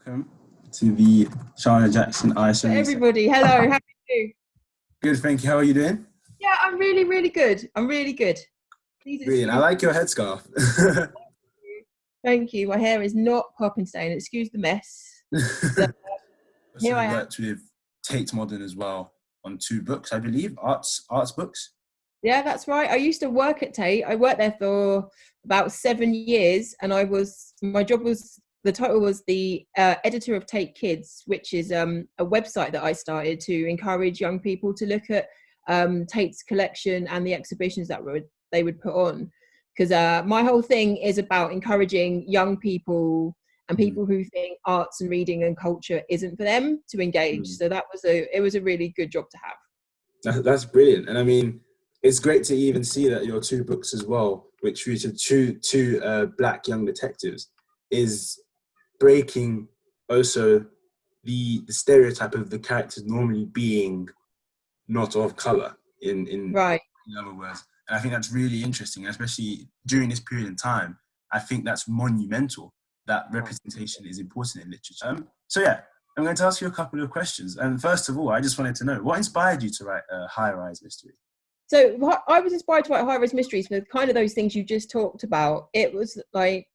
Welcome to the Sharna Jackson For ISO. everybody, hello, how are you? Good, thank you. How are you doing? Yeah, I'm really, really good. I'm really good. Please Brilliant. I excuse like your headscarf. me. Thank you. My hair is not popping stain. Excuse the mess. But here Also I am. worked with Tate Modern as well on two books, I believe, arts books. Yeah, that's right. I used to work at Tate. I worked there for about 7 years, and my job was, the title was the editor of Tate Kids, which is a website that I started to encourage young people to look at Tate's collection and the exhibitions that they would put on. Because my whole thing is about encouraging young people and Mm, people who think arts and reading and culture isn't for them to engage. mm. So it was a really good job to have. That's brilliant. And I mean, it's great to even see that your two books as well, which feature two black young detectives, is breaking also the stereotype of the characters normally being not of color Right. in other words. And I think that's really interesting, especially during this period in time. I think that's monumental that representation is important in literature. So yeah, I'm going to ask you a couple of questions. And first of all, I just wanted to know, what inspired you to write a High Rise Mystery? So I was inspired to write High Rise Mysteries for kind of those things you just talked about. It was like,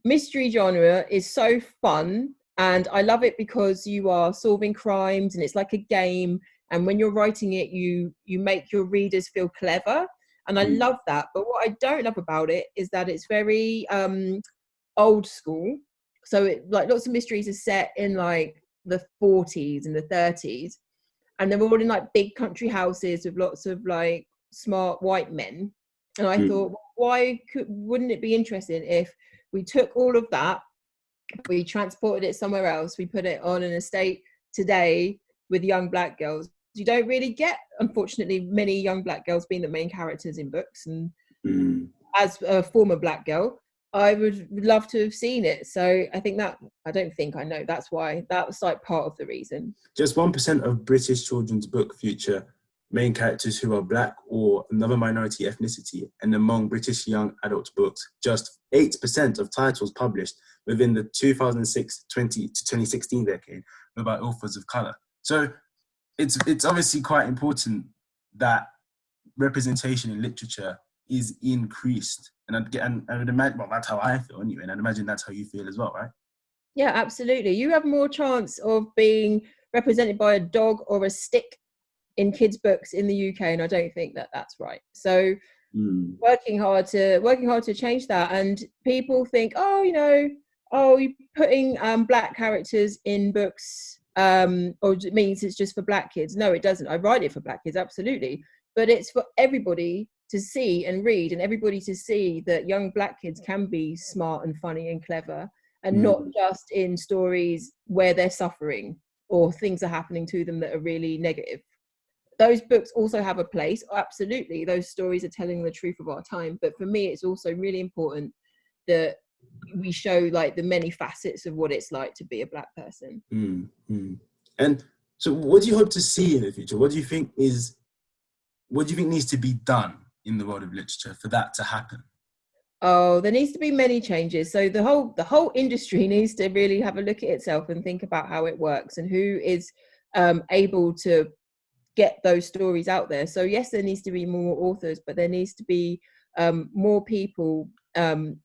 mystery genre is so fun, and I love it because you are solving crimes and it's like a game, and when you're writing it, you make your readers feel clever, and I Mm, love that. But what I don't love about it is that it's very old school. So it, like, lots of mysteries are set in like the 40s and the 30s, and they're all in like big country houses with lots of like smart white men. And I mm, thought, wouldn't it be interesting if we took all of that, we transported it somewhere else, we put it on an estate today with young black girls. You don't really get, unfortunately, many young black girls being the main characters in books. And mm. as a former black girl, I would love to have seen it. So I think that, I don't think, I know, that's why, that was like part of the reason. Just 1% of British children's book feature main characters who are black or another minority ethnicity, and among British young adult books, just 8% of titles published within the 2006-20 to 2016 decade were by authors of color. So it's obviously quite important that representation in literature is increased. And I would imagine, well, that's how I feel anyway, and I'd imagine that's how you feel as well, right? Yeah, absolutely. You have more chance of being represented by a dog or a stick in kids' books in the UK, and I don't think that that's right. So Mm, working hard to change that. And people think, oh, you're putting black characters in books, or it means it's just for black kids. No, it doesn't. I write it for black kids, absolutely, but it's for everybody to see and read, and everybody to see that young black kids can be smart and funny and clever, and not mm, just in stories where they're suffering or things are happening to them that are really negative. Those books also have a place, absolutely. Those stories are telling the truth of our time, but for me it's also really important that we show like the many facets of what it's like to be a black person. mm. And so what do you hope to see in the future? What do you think needs to be done in the world of literature for that to happen? Oh, there needs to be many changes. So the whole industry needs to really have a look at itself and think about how it works and who is able to get those stories out there. So yes, there needs to be more authors, but there needs to be more people, um,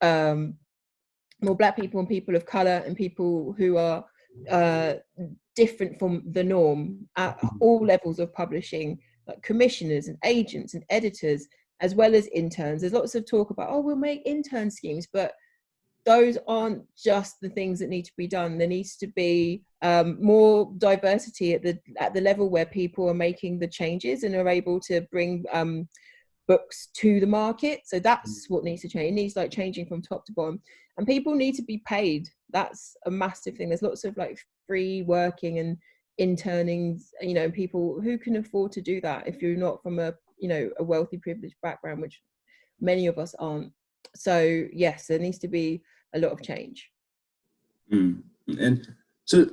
more black people and people of color and people who are uh, different from the norm at all levels of publishing, like commissioners and agents and editors, as well as interns. There's lots of talk about, oh, we'll make intern schemes, but those aren't just the things that need to be done. There needs to be more diversity at the level where people are making the changes and are able to bring books to the market. So that's what needs to change. It needs like changing from top to bottom, and people need to be paid. That's a massive thing. There's lots of like free working and internings, people who can afford to do that if you're not from a wealthy privileged background, which many of us aren't. So yes, there needs to be a lot of change. Mm. And so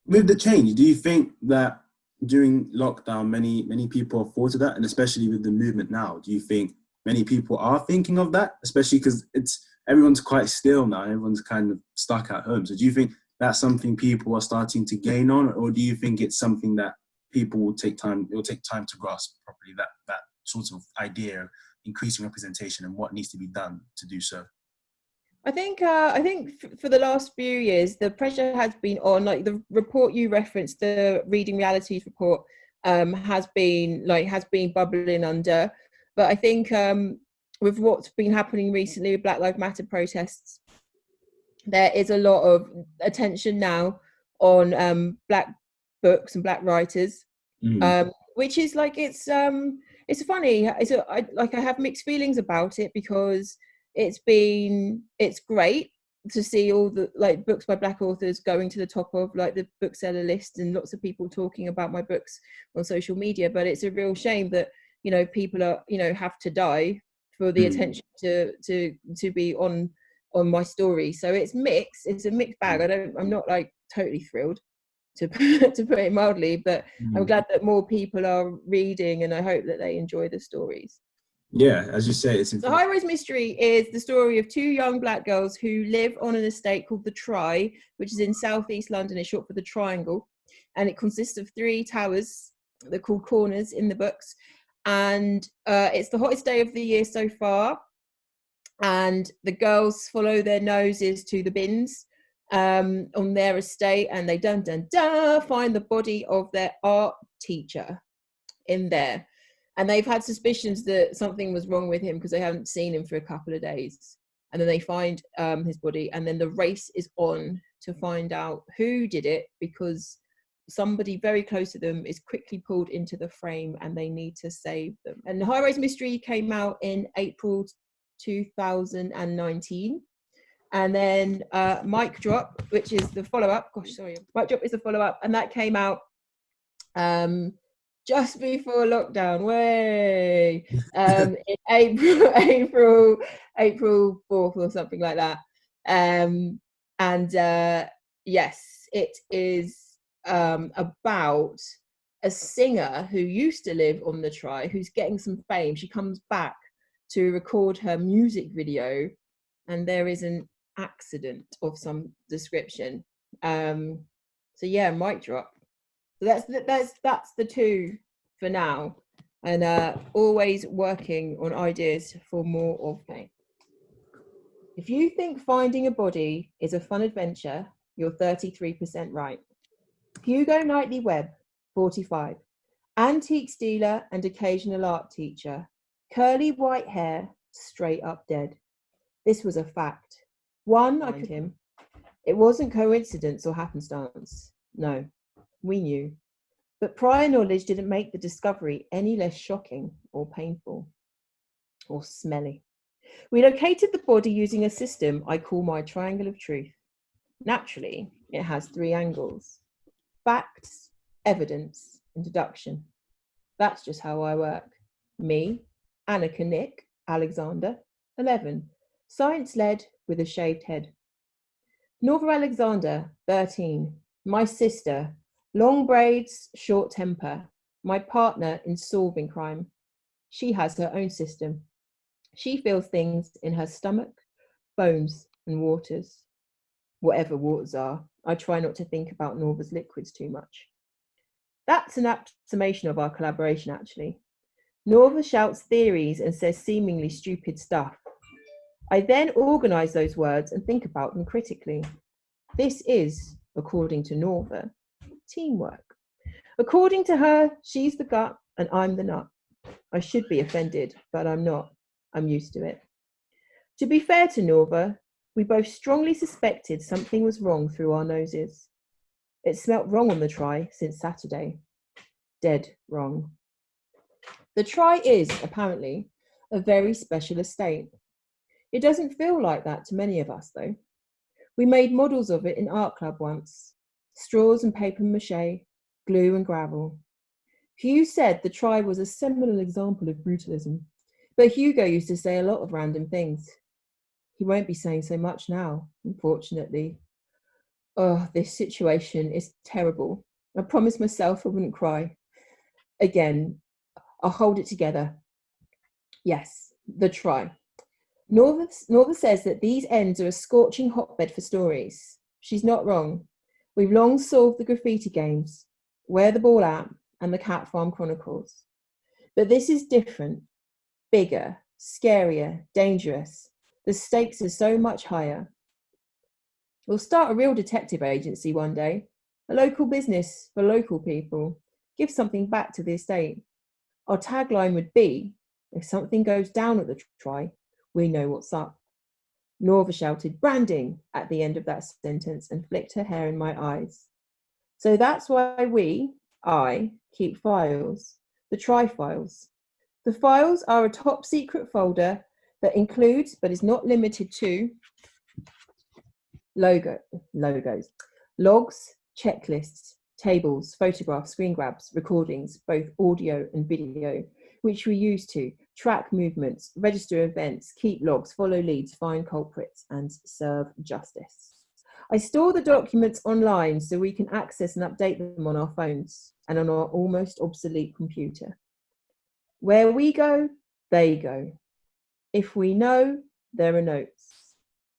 with the change, do you think that during lockdown, many people have thought of that, and especially with the movement now, do you think many people are thinking of that, especially because everyone's quite still now, everyone's kind of stuck at home? So do you think that's something people are starting to gain on, or do you think it's something that people will take time? It will take time to grasp properly that sort of idea of increasing representation and what needs to be done to do so. I think for the last few years, the pressure has been on. Like the report you referenced, the Reading Realities report, has been bubbling under. But I think with what's been happening recently with Black Lives Matter protests, there is a lot of attention now on Black books and Black writers, which is like it's funny. I have mixed feelings about it, because it's great to see all the like books by Black authors going to the top of like the bookseller list, and lots of people talking about my books on social media. But it's a real shame that, you know, people are, you know, have to die for the attention to be on my story. So it's mixed. It's a mixed bag. I'm not like totally thrilled, to put it mildly, but I'm glad that more people are reading, and I hope that they enjoy the stories. Yeah, as you say, it's The High Rise Mystery is the story of two young Black girls who live on an estate called the Tri, which is in southeast London. It's short for the Triangle, and it consists of 3 towers. They're called corners in the books, and it's the hottest day of the year so far. And the girls follow their noses to the bins on their estate, and they find the body of their art teacher in there. And they've had suspicions that something was wrong with him because they haven't seen him for a couple of days. And then they find his body, and then the race is on to find out who did it, because somebody very close to them is quickly pulled into the frame and they need to save them. And the High Rise Mystery came out in April 2019. And then Mic Drop, which is the follow-up. Mic Drop is the follow-up, and that came out just before lockdown, in April 4th or something like that. Yes, it is about a singer who used to live on the Tri, who's getting some fame. She comes back to record her music video, and there is an accident of some description. So yeah, Mic Drop. So that's the 2 for now, and always working on ideas for more of them. If you think finding a body is a fun adventure, you're 33% right. Hugo Knightley Webb, 45, antiques dealer and occasional art teacher, curly white hair, straight up dead. This was a fact. I could him. It wasn't coincidence or happenstance. No, we knew. But prior knowledge didn't make the discovery any less shocking or painful or smelly. We located the body using a system I call my triangle of truth. Naturally, it has 3 angles: facts, evidence, and deduction. That's just how I work. Me, Annika Nick, Alexander, 11, science-led with a shaved head. Norva Alexander, 13, my sister, long braids, short temper, my partner in solving crime. She has her own system. She feels things in her stomach, bones, and waters. Whatever waters are. I try not to think about Norva's liquids too much. That's an apt summation of our collaboration, actually. Norva shouts theories and says seemingly stupid stuff. I then organise those words and think about them critically. This is, according to Norva, teamwork. According to her, she's the gut and I'm the nut. I should be offended, but I'm not. I'm used to it. To be fair to Norva, we both strongly suspected something was wrong through our noses. It smelt wrong on the Tri since Saturday. Dead wrong. The Tri is, apparently, a very special estate. It doesn't feel like that to many of us, though. We made models of it in art club once. Straws and paper mache, glue and gravel. Hugh said the Tri was a seminal example of brutalism, but Hugo used to say a lot of random things. He won't be saying so much now, unfortunately. Oh, this situation is terrible. I promised myself I wouldn't cry. Again, I'll hold it together. Yes, the Tri. Norva says that these ends are a scorching hotbed for stories. She's not wrong. We've long solved the graffiti games, Where the Ball At, and the Cat Farm Chronicles. But this is different, bigger, scarier, dangerous. The stakes are so much higher. We'll start a real detective agency one day, a local business for local people, give something back to the estate. Our tagline would be, if something goes down at the try, we know what's up. Norva shouted branding at the end of that sentence and flicked her hair in my eyes. So that's why I, keep files, the try files. The files are a top secret folder that includes, but is not limited to, logos, logs, checklists, tables, photographs, screen grabs, recordings, both audio and video, which we use to track movements, register events, keep logs, follow leads, find culprits, and serve justice. I store the documents online so we can access and update them on our phones and on our almost obsolete computer. Where we go, they go. If we know, there are notes.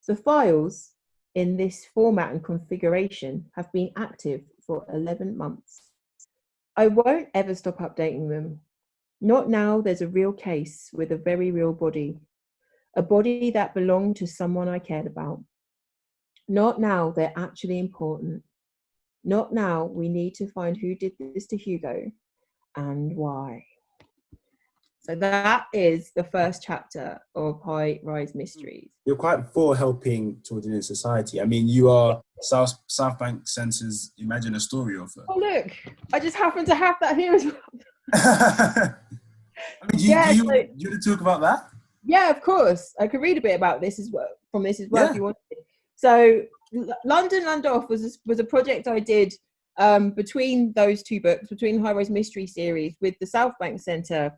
The files in this format and configuration have been active for 11 months. I won't ever stop updating them. Not now there's a real case with a very real body, a body that belonged to someone I cared about. Not now they're actually important. Not now we need to find who did this to Hugo and why. So that is the first chapter of High Rise Mysteries. You're quite for helping children in society. I mean, you are South Bank Centre's Imagine a Story author. Oh, look, I just happen to have that here as well. I mean, do you want to talk about that? Yeah, of course. I could read a bit about this as well, from this as well, if you wanted. So London Land Off was a project I did between those two books, between High Rise Mystery series with the South Bank Centre.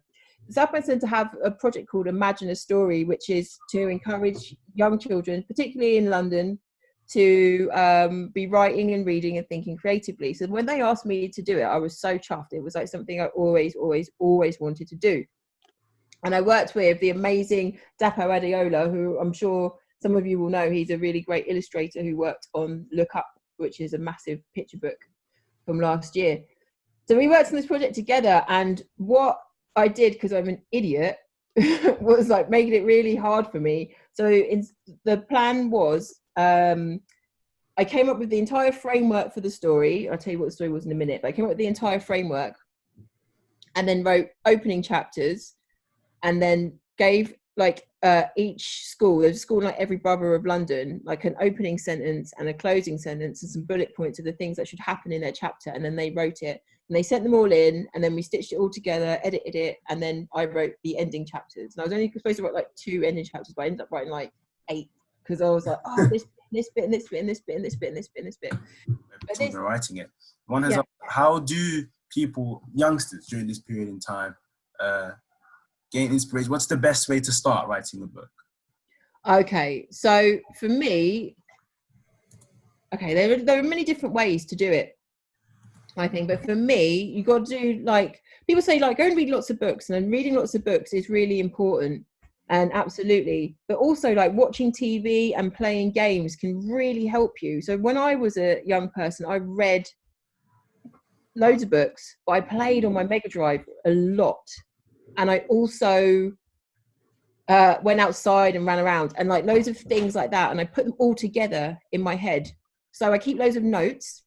The South Bank Centre have a project called Imagine a Story, which is to encourage young children, particularly in London, to be writing and reading and thinking creatively. So when they asked me to do it, I was so chuffed. It was like something I always wanted to do. And I worked with the amazing Dapo Adeola, who I'm sure some of you will know. He's a really great illustrator who worked on Look Up, which is a massive picture book from last year. So we worked on this project together, and what I did, because I'm an idiot, was like making it really hard for me. So the plan was, I came up with the entire framework for the story. I'll tell you what the story was in a minute, but I came up with the entire framework and then wrote opening chapters, and then gave like each school, there's a school in like every borough of London, like an opening sentence and a closing sentence and some bullet points of the things that should happen in their chapter. And then they wrote it and they sent them all in, and then we stitched it all together, edited it, and then I wrote the ending chapters. And I was only supposed to write like 2 ending chapters, but I ended up writing like 8 because I was like, oh, this bit and this bit and this bit and this bit and this bit and this bit. Children writing it. One has how do people, youngsters during this period in time, gain inspiration? What's the best way to start writing a book? Okay, so for me, there are many different ways to do it, I think, but for me, you got to do, like, people say, like, go and read lots of books, and then reading lots of books is really important, and absolutely, but also like watching TV and playing games can really help you. So when I was a young person, I read loads of books, but I played on my Mega Drive a lot, and I also went outside and ran around, and like loads of things like that, and I put them all together in my head. So I keep loads of notes.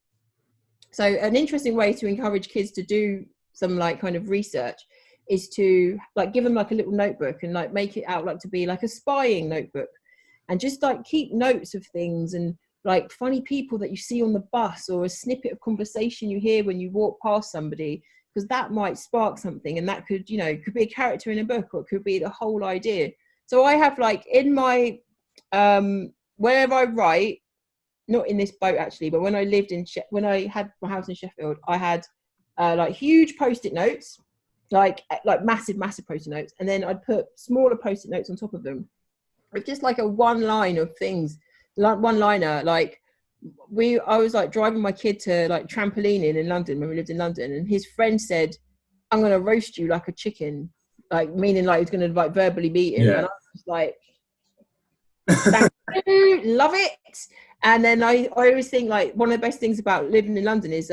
So an interesting way to encourage kids to do some like kind of research is to like give them like a little notebook and like make it out like to be like a spying notebook, and just like keep notes of things and like funny people that you see on the bus, or a snippet of conversation you hear when you walk past somebody, because that might spark something, and that could, you know, could be a character in a book, or it could be the whole idea. So I have like in my wherever I write, not in this boat actually, but when I lived in when I had my house in Sheffield, I had like huge post-it notes, like massive post-it notes, and then I'd put smaller post-it notes on top of them with just like a one line of things, like one liner. Like I was like driving my kid to like trampolining in London when we lived in London, and his friend said, "I'm gonna roast you like a chicken," like meaning like he's gonna like verbally beat him. And I was like, thank you, love it. And then I always think like one of the best things about living in London is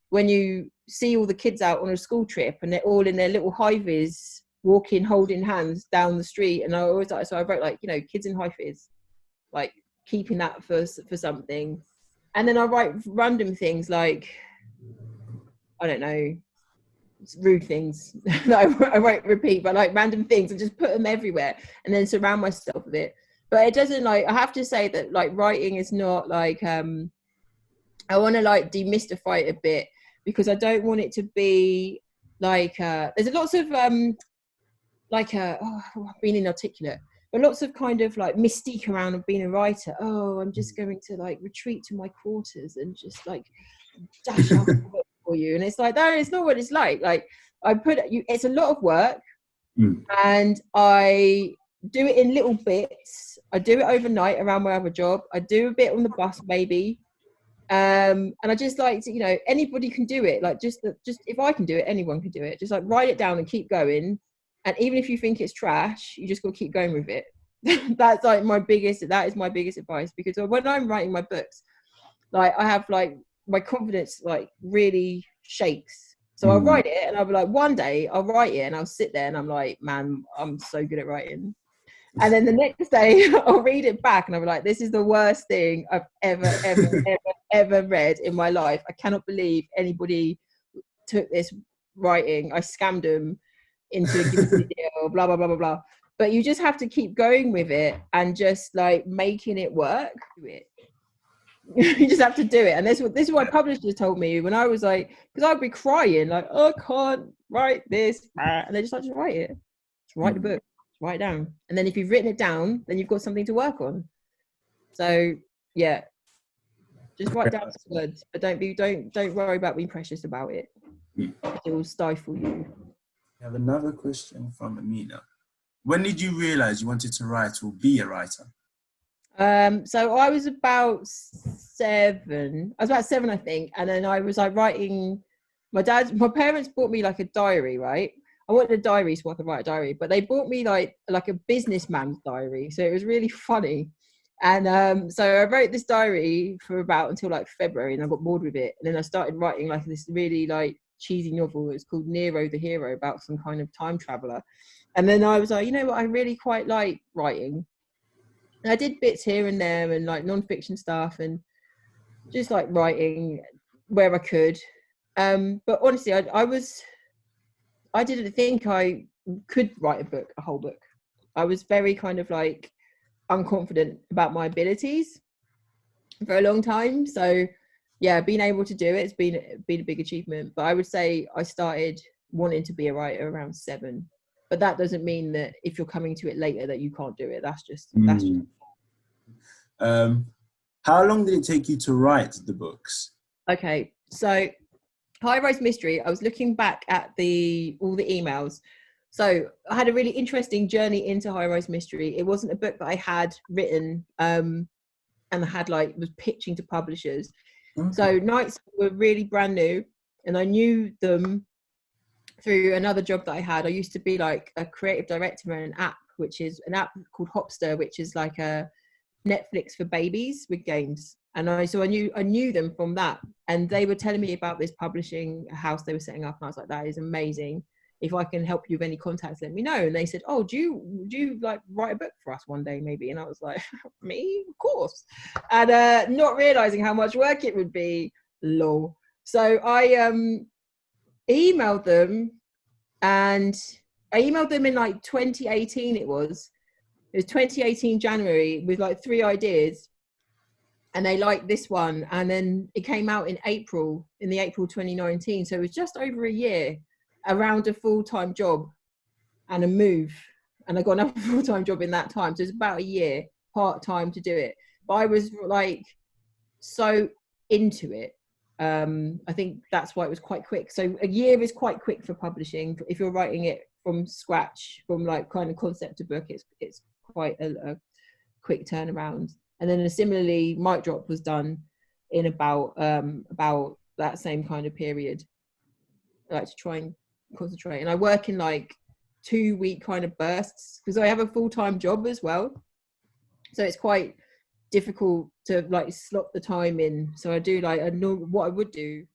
when you see all the kids out on a school trip and they're all in their little high-vis walking, holding hands down the street. And I always like, so I wrote like, you know, kids in high-vis, like keeping that for something. And then I write random things like, I don't know, rude things that I won't repeat, but like random things, and just put them everywhere and then surround myself with it. But it doesn't, like, I have to say that like writing is not like I want to like demystify it a bit, because I don't want it to be like there's lots of being inarticulate, but lots of kind of like mystique around being a writer. Oh, I'm just going to like retreat to my quarters and just like dash out a book for you. And it's like, no, it's not what it's like. Like I put you, it's a lot of work, and I do it in little bits. I do it overnight around my other job. I do a bit on the bus maybe. And I just like to, you know, anybody can do it. Like just if I can do it, anyone can do it. Just like write it down and keep going. And even if you think it's trash, you just got to keep going with it. That's like that is my biggest advice, because when I'm writing my books, like I have like my confidence like really shakes. So I'll write it and I'll be like, one day I'll write it and I'll sit there and I'm like, man, I'm so good at writing. And then the next day I'll read it back and I'll be like, this is the worst thing I've ever read in my life. I cannot believe anybody took this writing. I scammed them into a deal, blah, blah, blah, blah, blah. But you just have to keep going with it and just like making it work. You just have to do it. And this is what publishers told me when I was like, because I'd be crying like, oh, I can't write this, and they just like, just write it, just write the book, just write it down, and then if you've written it down, then you've got something to work on. So yeah, just write down some words, but don't worry about being precious about it. It will stifle you. I have another question from Amina. When did you realize you wanted to write or be a writer? So I was about 7. I was about 7, I think, and then I was like writing. My parents bought me like a diary, right? I wanted a diary so I could write a diary, but they bought me like a businessman's diary, so it was really funny. And so I wrote this diary for about until like February, and I got bored with it, and then I started writing like this really like cheesy novel. It's called Nero the Hero, about some kind of time traveler. And then I was like, you know what, I really quite like writing. And I did bits here and there and like non-fiction stuff and just like writing where I could. But honestly, I didn't think I could write a whole book. I was very kind of like unconfident about my abilities for a long time. So yeah, being able to do it has been a big achievement. But I would say I started wanting to be a writer around 7. But that doesn't mean that if you're coming to it later that you can't do it. That's just. How long did it take you to write the books? Okay, so High Rise Mystery, I was looking back at all the emails. So I had a really interesting journey into High Rise Mystery. It wasn't a book that I had written and I had was pitching to publishers. So Nights were really brand new, and I knew them through another job that I had. I used to be like a creative director in an app, which is an app called Hopster, which is like a Netflix for babies with games. And I knew them from that, and they were telling me about this publishing house they were setting up, and I was like, that is amazing. If I can help you with any contacts, let me know. And they said, oh, do you like write a book for us one day maybe? And I was like, me, of course. And not realizing how much work it would be. Lol. So I emailed them, and I emailed them in like 2018. It was 2018 January with like 3 ideas, and they liked this one, and then it came out in April 2019. So it was just over a year around a full-time job and a move, and I got another full-time job in that time, so it's about a year part-time to do it. But I was like so into it. I think that's why it was quite quick. So a year is quite quick for publishing. If you're writing it from scratch, from like kind of concept to book, it's quite a quick turnaround. And then similarly, Mic Drop was done in about that same kind of period. I like to try and concentrate, and I work in like 2-week kind of bursts because I have a full-time job as well, so it's quite difficult to like slot the time in. So I do like what I would do